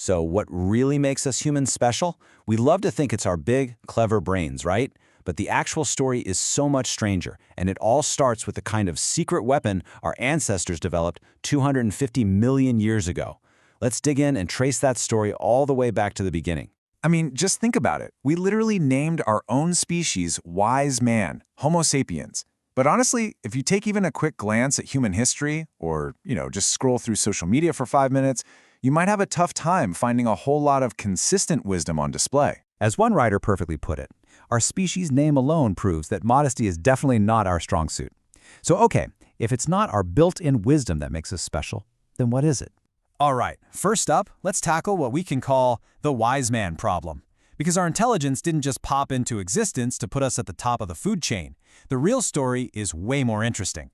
So what really makes us humans special? We love to think it's our big, clever brains, right? But the actual story is so much stranger, and it all starts with the kind of secret weapon our ancestors developed 250 million years ago. Let's dig in and trace that story all the way back to the beginning. I mean, just think about it. We literally named our own species Wise Man, Homo sapiens. But honestly, if you take even a quick glance at human history, or, just scroll through social media for 5 minutes, you might have a tough time finding a whole lot of consistent wisdom on display. As one writer perfectly put it, our species name alone proves that modesty is definitely not our strong suit. So okay, if it's not our built-in wisdom that makes us special, then what is it? All right, first up, let's tackle what we can call the wise man problem. Because our intelligence didn't just pop into existence to put us at the top of the food chain. The real story is way more interesting.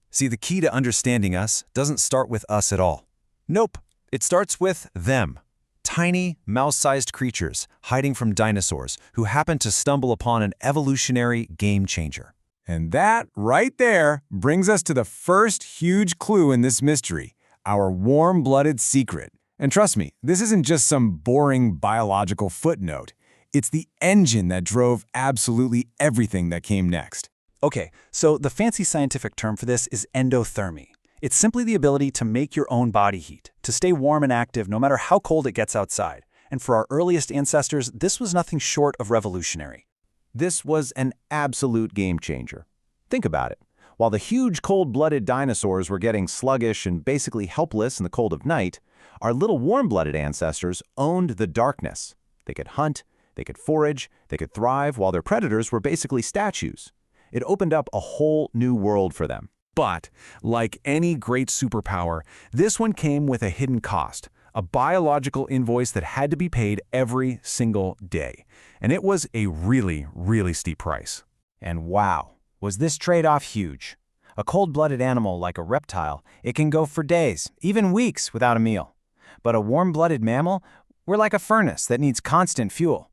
See, the key to understanding us doesn't start with us at all. Nope, it starts with them. Tiny, mouse-sized creatures hiding from dinosaurs who happen to stumble upon an evolutionary game changer. And that, right there, brings us to the first huge clue in this mystery, our warm-blooded secret. And trust me, this isn't just some boring biological footnote. It's the engine that drove absolutely everything that came next. Okay, so the fancy scientific term for this is endothermy. It's simply the ability to make your own body heat, to stay warm and active no matter how cold it gets outside. And for our earliest ancestors, this was nothing short of revolutionary. This was an absolute game changer. Think about it. While the huge cold-blooded dinosaurs were getting sluggish and basically helpless in the cold of night, our little warm-blooded ancestors owned the darkness. They could hunt, they could forage, they could thrive while their predators were basically statues. It opened up a whole new world for them. But, like any great superpower, this one came with a hidden cost, a biological invoice that had to be paid every single day. And it was a really, really steep price. And wow, was this trade-off huge. A cold-blooded animal like a reptile, it can go for days, even weeks without a meal. But a warm-blooded mammal, we're like a furnace that needs constant fuel.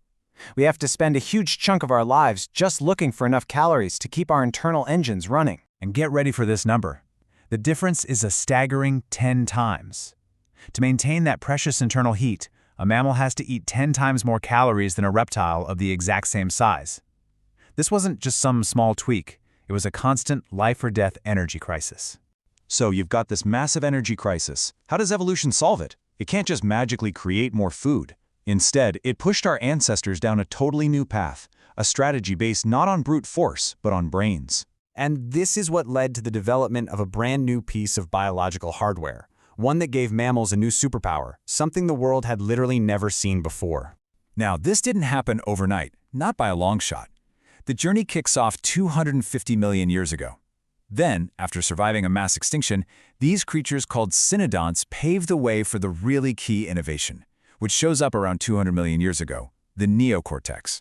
We have to spend a huge chunk of our lives just looking for enough calories to keep our internal engines running. And get ready for this number. The difference is a staggering 10 times. To maintain that precious internal heat, a mammal has to eat 10 times more calories than a reptile of the exact same size. This wasn't just some small tweak. It was a constant life-or-death energy crisis. So you've got this massive energy crisis. How does evolution solve it? It can't just magically create more food. Instead, it pushed our ancestors down a totally new path, a strategy based not on brute force, but on brains. And this is what led to the development of a brand new piece of biological hardware, one that gave mammals a new superpower, something the world had literally never seen before. Now, this didn't happen overnight, not by a long shot. The journey kicks off 250 million years ago. Then, after surviving a mass extinction, these creatures called cynodonts paved the way for the really key innovation, which shows up around 200 million years ago, the neocortex.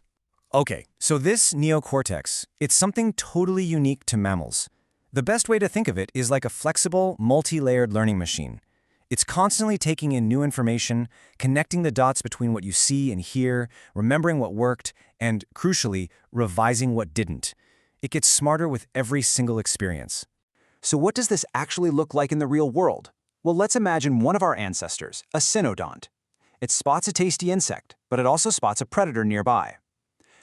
Okay, so this neocortex, it's something totally unique to mammals. The best way to think of it is like a flexible, multi-layered learning machine. It's constantly taking in new information, connecting the dots between what you see and hear, remembering what worked, and, crucially, revising what didn't. It gets smarter with every single experience. So what does this actually look like in the real world? Well, let's imagine one of our ancestors, a cynodont. It spots a tasty insect, but it also spots a predator nearby.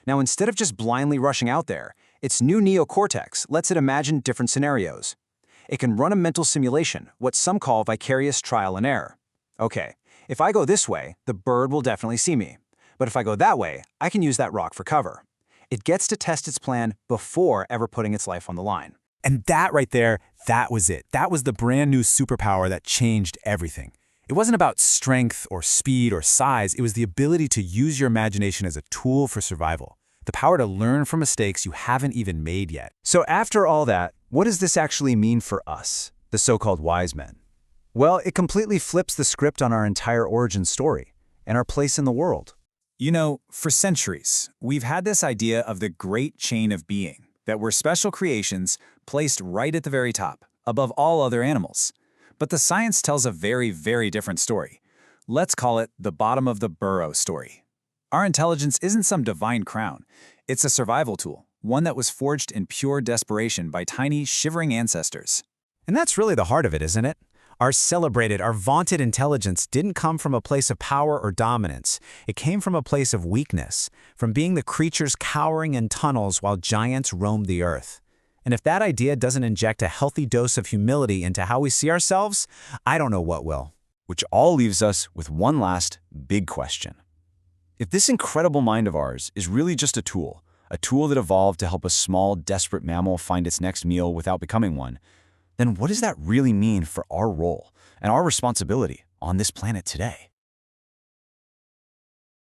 Now, instead of just blindly rushing out there, its new neocortex lets it imagine different scenarios. It can run a mental simulation, what some call vicarious trial and error. Okay, if I go this way, the bird will definitely see me. But if I go that way, I can use that rock for cover. It gets to test its plan before ever putting its life on the line. And that right there, that was it. That was the brand new superpower that changed everything. It wasn't about strength or speed or size. It was the ability to use your imagination as a tool for survival. The power to learn from mistakes you haven't even made yet. So after all that, what does this actually mean for us, the so-called wise men? Well, it completely flips the script on our entire origin story and our place in the world. You know, for centuries, we've had this idea of the great chain of being, that we're special creations placed right at the very top, above all other animals. But the science tells a very, very different story. Let's call it the bottom of the burrow story. Our intelligence isn't some divine crown. It's a survival tool, one that was forged in pure desperation by tiny, shivering ancestors. And that's really the heart of it, isn't it? Our celebrated, our vaunted intelligence didn't come from a place of power or dominance. It came from a place of weakness, from being the creatures cowering in tunnels while giants roamed the earth. And if that idea doesn't inject a healthy dose of humility into how we see ourselves, I don't know what will. Which all leaves us with one last big question. If this incredible mind of ours is really just a tool that evolved to help a small, desperate mammal find its next meal without becoming one, then what does that really mean for our role and our responsibility on this planet today?